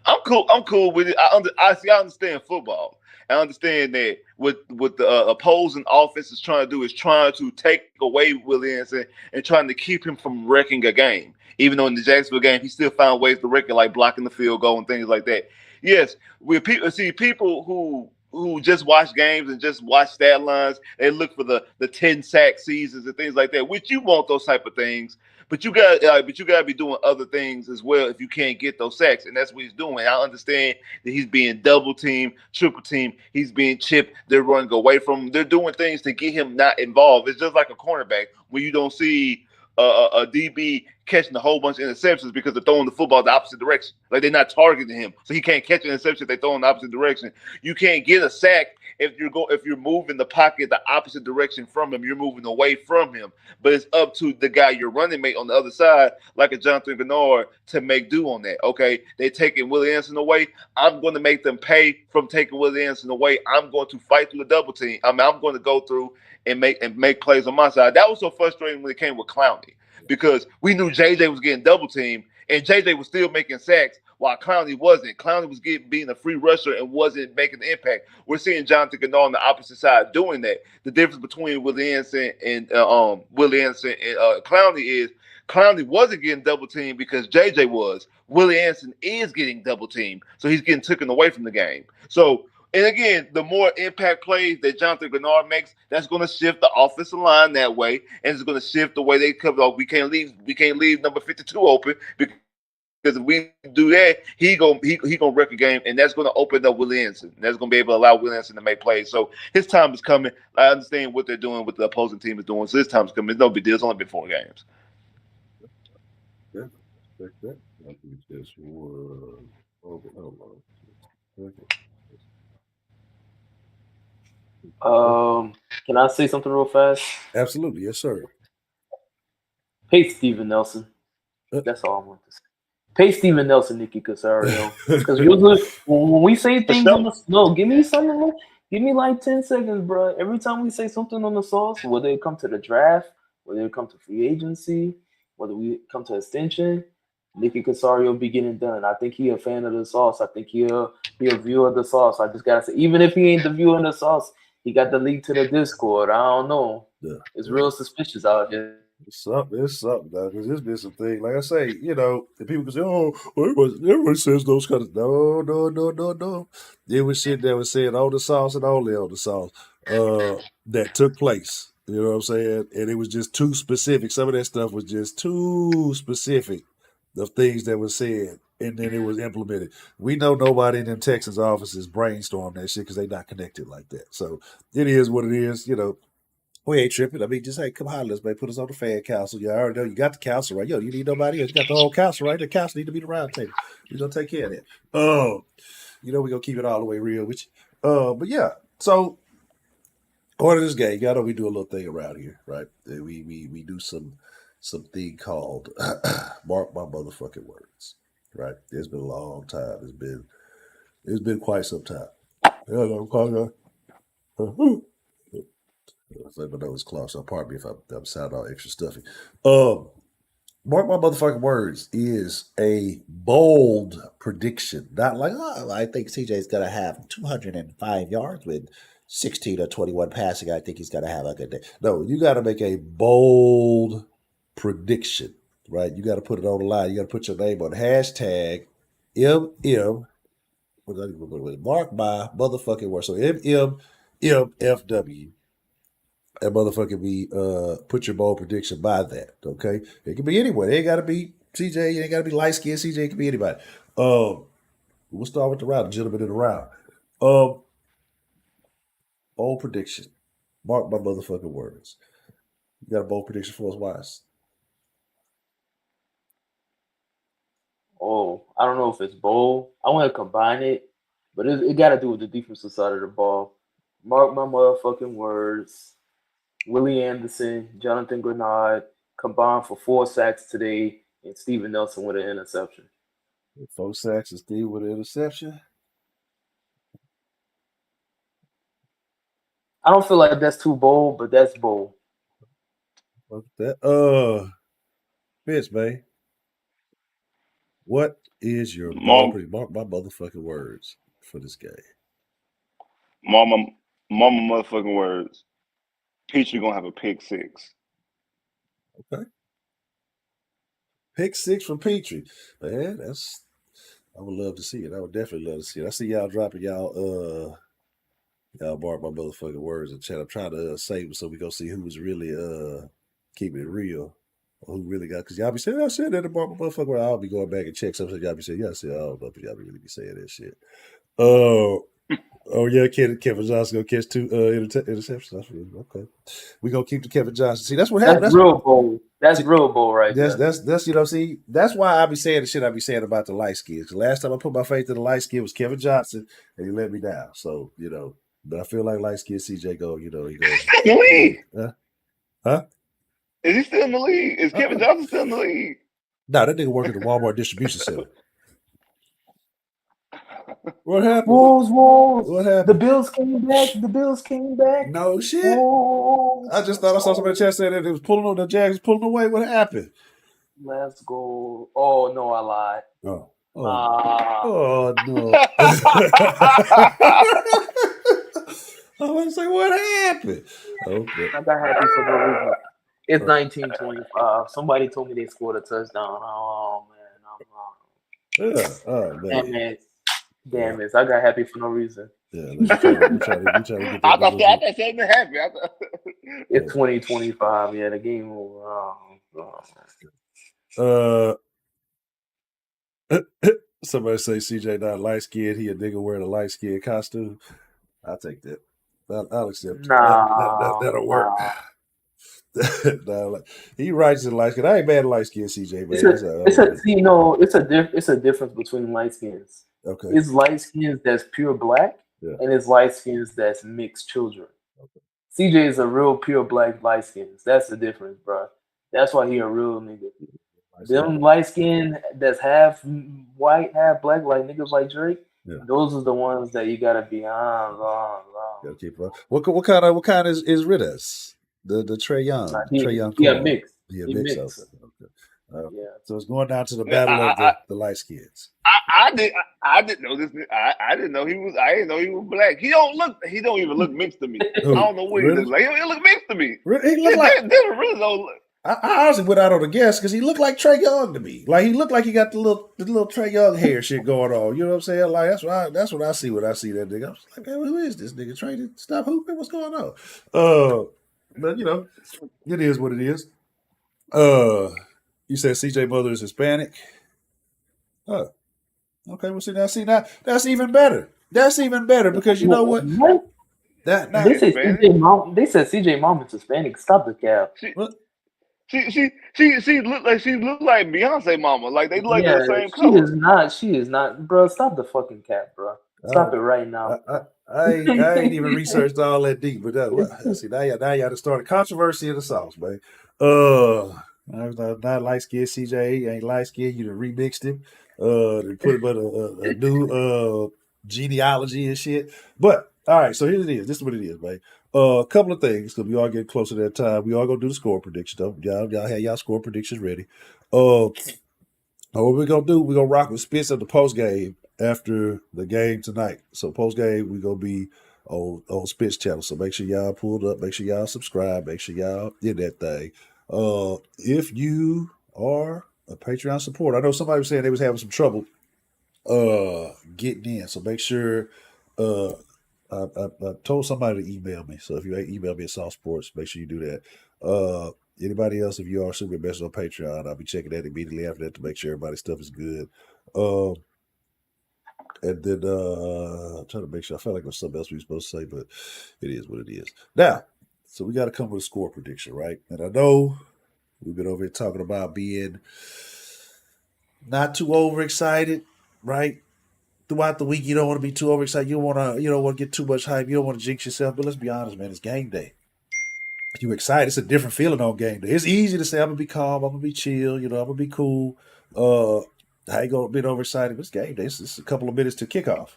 S3: I'm cool with it. I understand football. I understand that what the opposing offense is trying to do is trying to take away Willie Anderson and trying to keep him from wrecking a game. Even though in the Jacksonville game, he still found ways to wreck it, like blocking the field goal and things like that. Yes, people who just watch games and just watch stat lines, they look for the 10 sack seasons and things like that, which you want those type of things. But you got to be doing other things as well if you can't get those sacks, and that's what he's doing. I understand that he's being double teamed, triple teamed, he's being chipped. They're running away from him. They're doing things to get him not involved. It's just like a cornerback when you don't see a DB catching a whole bunch of interceptions because they're throwing the football the opposite direction. Like they're not targeting him, so he can't catch an interception if they throw in the opposite direction. You can't get a sack if you're moving the pocket the opposite direction from him. You're moving away from him. But it's up to the guy, your running mate on the other side, like a Jonathan Gennard, to make do on that. Okay, they taking Willie Anderson away. I'm going to make them pay from taking Willie Anderson away. I'm going to fight through the double team. I'm going to go through and make plays on my side. That was so frustrating when it came with Clowney because we knew JJ was getting double teamed and JJ was still making sacks while Clowney wasn't. Clowney was being a free rusher and wasn't making the impact. We're seeing Jonathan Gennard on the opposite side doing that. The difference between Willie Anderson and Clowney is Clowney wasn't getting double teamed because JJ was. Willie Anderson is getting double teamed, so he's getting taken away from the game. So. And again, the more impact plays that Jonathan Gennard makes, that's going to shift the offensive line that way, and it's going to shift the way they cover. We can't leave number 52 open because if we do that, he gonna wreck a game, and that's going to open up Willie Anderson. That's going to be able to allow Willie Anderson to make plays. So his time is coming. I understand what they're doing, what the opposing team is doing. So his time is coming. It's no big deal. It's only been 4 games.
S2: Yeah, that. I think it's
S4: Can I say something real fast?
S2: Absolutely, yes, sir.
S4: Pay Steven Nelson. That's all I want to say. Pay Steven Nelson, Nicky Casario. Because when we say things on the give me something. Give me like 10 seconds, bro. Every time we say something on the sauce, whether it come to the draft, whether it come to free agency, whether we come to extension, Nicky Casario be getting done. I think he a fan of the sauce. I think he a viewer of the sauce. I just gotta say, even if he ain't the viewer of the sauce, He got the link to the Discord. I don't know.
S2: Yeah,
S4: It's
S2: yeah.
S4: real suspicious out here.
S2: It's something, dog. Because there's been some things, like I say, the people can say, "Oh, everybody says those kind of." No. There was shit that was said on the sauce and only on the sauce that took place. You know what I'm saying? And it was just too specific. Some of that stuff was just too specific of things that were said, and then it was implemented. We know nobody in them Texans offices brainstormed that shit because they not connected like that. So it is what it is. We ain't tripping. I mean, just hey, come holler us, man. Put us on the fan council. You already know you got the council, right? Yo, you need nobody else. You got the whole council, right? The council need to be the round table. We're gonna take care of that. We're gonna keep it all the way real with you. But yeah, so part of this game, y'all know we do a little thing around here, right? We do some thing called mark my motherfucking words. Right? It's been a long time. It's been quite some time. My nose clogged, so pardon me if I'm sounding all extra stuffy. Mark my motherfucking words is a bold prediction. Not like, I think CJ's going to have 205 yards with 16 or 21 passing. I think he's going to have a good day. No, you got to make a bold prediction, right? You got to put it on the line. You got to put your name on hashtag MM. Mark my motherfucking words. So MMMFW. That motherfucker be put your bold prediction by that. Okay, it can be anyone. It ain't got to be CJ. It ain't got to be light skinned CJ. It can be anybody. We'll start with the round. The gentleman in the round. Bold prediction. Mark my motherfucking words. You got a bold prediction for us, Wise?
S4: Oh, I don't know if it's bold. I want to combine it, but it got to do with the defensive side of the ball. Mark my motherfucking words. Willie Anderson, Jonathan Grenard combined for 4 sacks today, and Steven Nelson with an interception.
S2: 4 sacks and Steve with an interception.
S4: I don't feel like that's too bold, but that's bold.
S2: What's that? Bitch, man. What is your bold prediction? Mark my motherfucking words for this game.
S3: Mama motherfucking words. Peachy gonna have a pick 6.
S2: Okay. Pick 6 from Petrie. Man, I would love to see it. I would definitely love to see it. I see y'all dropping y'all mark my motherfucking words in chat. I'm trying to save it so we go see who's really keeping it real. Or who really got, because y'all be saying, I said that about my motherfucker word. I'll be going back and check something. Y'all be saying, yeah, I said, I don't know if y'all really be saying that shit. Oh yeah, Kevin Johnson gonna catch 2 interceptions. Okay, we gonna keep the Kevin Johnson. See, that's what happened.
S4: That's real bold. That's real bold, right there.
S2: That's see, that's why I be saying the shit I be saying about the light skins. Because last time I put my faith in the light skin was Kevin Johnson, and he let me down. So but I feel like light skin CJ go. He goes.
S3: In the league.
S2: Huh?
S3: Is he still in the league? Is Kevin Johnson still in the league?
S2: No, that nigga work at the Walmart distribution center. What happened?
S4: Wolves.
S2: What happened?
S4: The Bills came back.
S2: No shit.
S4: Wolves.
S2: I just thought I saw somebody in the chat saying that it was pulling on the Jags, pulling away. What happened?
S4: Let's go. Oh no, I lied.
S2: No.
S4: No.
S2: I want to say what happened. Okay.
S4: I got happy for no reason. It's 1925. Somebody told me they scored a touchdown. Oh man, I'm wrong.
S2: Oh man.
S4: Damn it! I got happy for no reason.
S2: Yeah, we try to get
S3: I thought you were happy.
S4: It's 2025. Yeah, the game over.
S2: Somebody say CJ not light skinned. He a nigga wearing a light skinned costume. I'll take that. I'll accept. That'll work. He writes in light skin. I ain't mad at light skin CJ, man.
S4: It's a difference between light skins.
S2: Okay.
S4: It's light skins that's pure black, and it's light skins that's mixed children.
S2: Okay.
S4: CJ is a real pure black light skins. That's the difference, bro. That's why he a real nigga. Them light skin that's half white, half black, like niggas like Drake. Yeah. Those are the ones that you gotta be on.
S2: Gotta keep up. What kind is Ridders? The Trey Young.
S4: He a mix.
S2: He a mix. Okay.
S4: Yeah.
S2: So it's going down to the battle of the light skins.
S3: I didn't know this. I didn't know he was. I didn't know he was black. He don't even look mixed to me.
S2: Who?
S3: I don't know what he looks like. He look mixed to me.
S2: He looked like.
S3: This really don't look.
S2: I honestly went out on a guess because he looked like Trey Young to me. Like he looked like he got the little Trey Young hair shit going on. You know what I'm saying? Like that's what I see when I see that nigga. I was like, man, who is this nigga? Trey, stop hooping. What's going on? But you know, it is what it is. You said CJ Mother is Hispanic. Oh, okay. Well, see now that's even better. That's even better because you know what? That now,
S4: They say CJ Mom. They said CJ Mom is Hispanic. Stop the cap.
S3: She look like Beyonce mama. Like they look like the same color.
S4: She is not, bro. Stop the fucking cap, bro. Stop it right now.
S2: I ain't even researched all that deep, but see now y'all to start a controversy in the sauce, man. Not light skinned CJ ain't light skinned. You done remixed him, to put him in a new genealogy and shit. But all right, so here it is. This is what it is, man. A couple of things because we all get closer to that time. We all gonna do the score prediction though. Y'all have y'all score predictions ready. What we're gonna do? We're gonna rock with Spitz at the post game after the game tonight. So post game we gonna be on Spitz channel. So make sure y'all pulled up. Make sure y'all subscribe. Make sure y'all did that thing. If you are a Patreon supporter, I know somebody was saying they was having some trouble getting in. So make sure I told somebody to email me. So if you email me at Soft Sports, make sure you do that. Anybody else, if you are super invested on Patreon, I'll be checking that immediately after that to make sure everybody's stuff is good. And then I'm trying to make sure. I felt like there's something else we were supposed to say, but it is what it is. Now, so we got to come with a score prediction, right? And I know we've been over here talking about being not too overexcited, right? Throughout the week, you don't want to be too overexcited. You don't want to get too much hype. You don't want to jinx yourself. But let's be honest, man. It's game day. You excited? It's a different feeling on game day. It's easy to say I'm gonna be calm. I'm gonna be chill. I'm gonna be cool. I ain't gonna be overexcited. But it's game day. It's a couple of minutes to kickoff.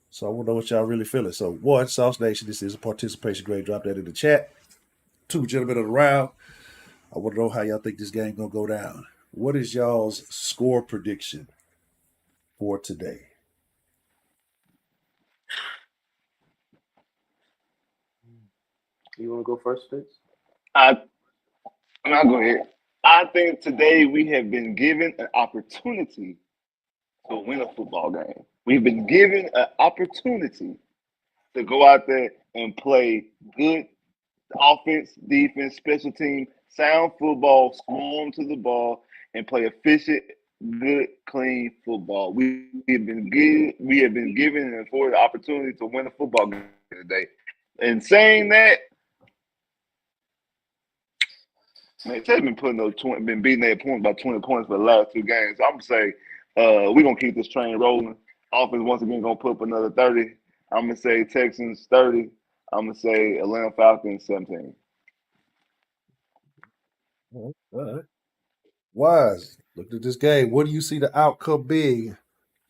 S2: So I want to know what y'all really feeling. So one, Sauce Nation, this is a participation grade. Drop that in the chat. Two, gentlemen of the round. I want to know how y'all think this game gonna go down. What is y'all's score prediction for today?
S4: You want to go first, Spitz?
S3: I'll go ahead. I think today we have been given an opportunity to win a football game. We've been given an opportunity to go out there and play good offense, defense, special team, sound football, swarm to the ball, and play efficient, good, clean football. We have been given and afforded the opportunity to win a football game today. And saying that, man, Ted's been beating their opponents by 20 points for the last two games. So I'm gonna say we're gonna keep this train rolling. Offense once again gonna put up another 30. I'm gonna say Texans 30. I'm gonna say Atlanta Falcons 17.
S2: All right. Wise, look at this game. What do you see the outcome being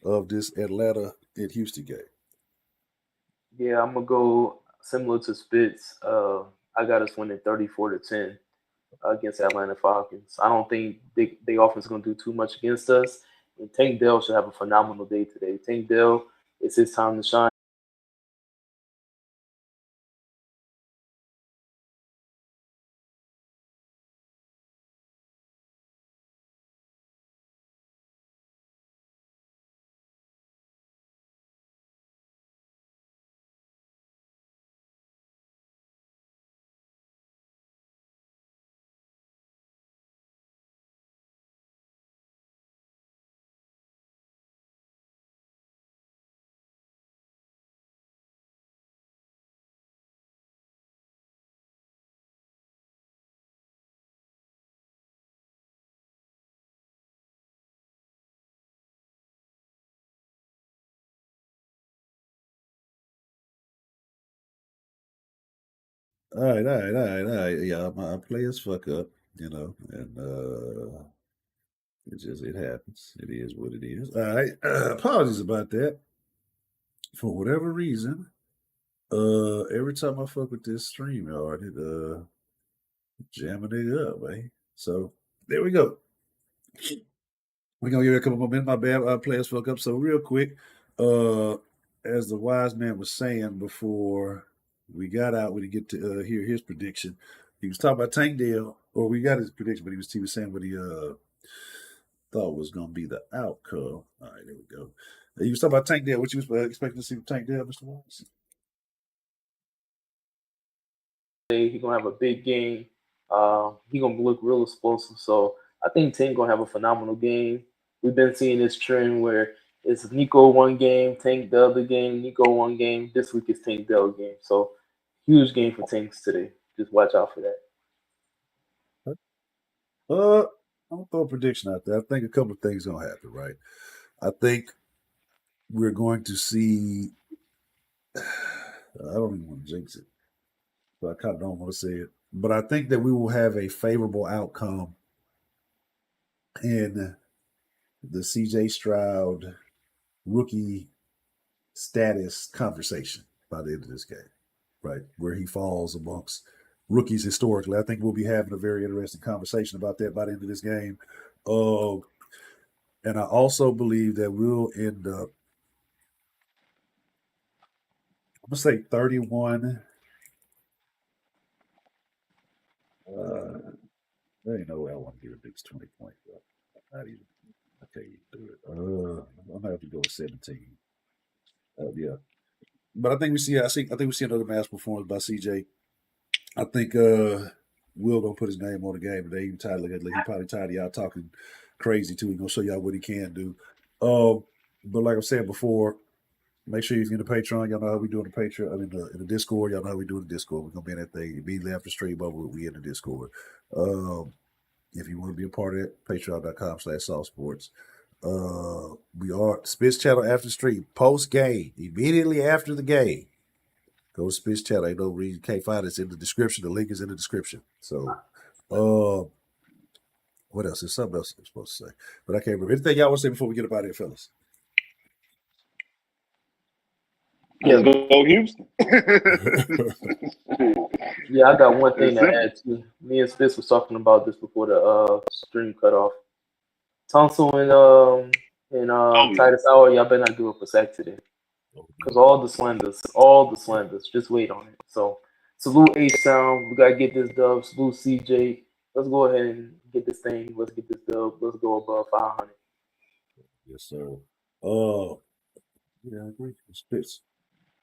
S2: of this Atlanta and Houston game?
S4: Yeah, I'm gonna go similar to Spitz. I got us winning 34-10 against Atlanta Falcons. I don't think they offense is gonna do too much against us. And Tank Dell should have a phenomenal day today. Tank Dell, it's his time to shine.
S2: All right. Yeah, my players fuck up, and it happens. It is what it is. All right. Apologies about that. For whatever reason, every time I fuck with this stream yard, it jamming it up, man. So there we go. We're gonna give it a couple more minutes. My bad, players fuck up. So real quick, as the wise man was saying before we got out, we didn't get to hear his prediction. He was talking about Tank Dell, or we got his prediction, but he was saying what he thought was gonna be the outcome. All right, there we go. He was talking about Tank Dell. What you was expecting to see from Tank Dell, Mr. Wise?
S4: He's gonna have a big game. He's gonna look real explosive. So I think Tank gonna have a phenomenal game. We've been seeing this trend where it's Nico one game, Tank the other game, Nico one game. This week is Tank Dell game. So huge game for Tanks today. Just watch out for that.
S2: I'm gonna throw a prediction out there. I think a couple of things gonna happen, right? I think we're going to see. I don't even want to jinx it, but I kind of don't want to say it. But I think that we will have a favorable outcome in the CJ Stroud rookie status conversation by the end of this game, right? Where he falls amongst rookies historically. I think we'll be having a very interesting conversation about that by the end of this game. And I also believe that we'll end up, I'm going to say 31. There ain't no way I want to give a big 20 points. Not even. I can't even do it. I'm gonna have to go with 17. Yeah, but I think we see another mass performance by CJ. I think Will gonna put his name on the game today. He probably tired of y'all talking crazy too. He's gonna show y'all what he can do. But like I said before, make sure you get the Patreon. Y'all know how we do in the Patreon. I mean, in the Discord. Y'all know how we do in the Discord. We're gonna be in that thing immediately after stream over. We in the Discord. If you want to be a part of it, patreon.com/softsports. We are Spitz Channel after stream, post game, immediately after the game. Go to Spitz Channel. Ain't no reason you can't find it. It's in the description. The link is in the description. So, what else? There's something else I'm supposed to say, but I can't remember. Anything y'all want to say before we get up out of here, fellas?
S4: Yeah,
S3: go Houston.
S4: Yeah, I got one thing to add too. Me and Spitz was talking about this before the stream cut off. Tunsil and Titus Howard, y'all better not give up a sack today. Because all the slanders, just wait on it. So salute H-Sound. We gotta get this dub. Salute CJ. Let's go ahead and get this thing. Let's get this dub. Let's go above 500.
S2: Yes, sir. Yeah, I agree. Spitz.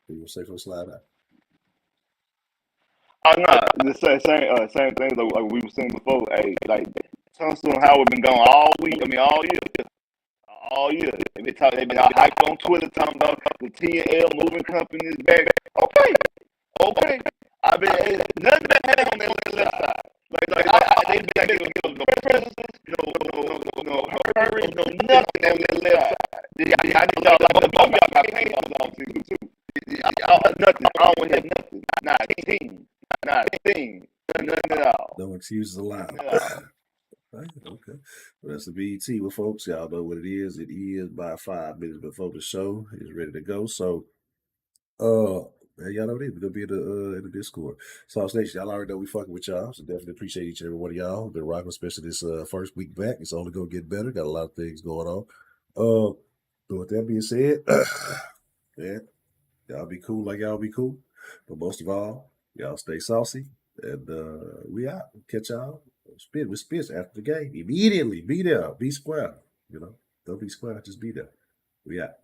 S2: You will say for the slide out.
S3: Oh no, the same thing like we were saying before. Hey, like Tunsil and Howard been gone all week. I mean all year. All year. They've been all hyped on Twitter talking about the T&L moving companies back. Okay. I mean, nothing been happening on that left side. They been no presence, no hurry, no nothing on that left side. I just thought like both y'all got paid on the offseason too. Nothing. I don't have nothing. Not a thing. Nothing at all.
S2: No excuses allowed. Okay. Well, that's the BET. Well, folks, y'all know what it is. It is by 5 minutes before the show is ready to go. So, y'all know what it is. We're gonna be in the Discord. Sauce Nation, y'all already know we fucking with y'all. So definitely appreciate each and every one of y'all. Been rocking, especially this first week back. It's only gonna get better. Got a lot of things going on. But with that being said, yeah, y'all be cool like y'all be cool. But most of all, y'all stay saucy. And we out. Catch y'all. Spit with Spitz after the game. Immediately be there. Be square. Don't be square. Just be there. We out.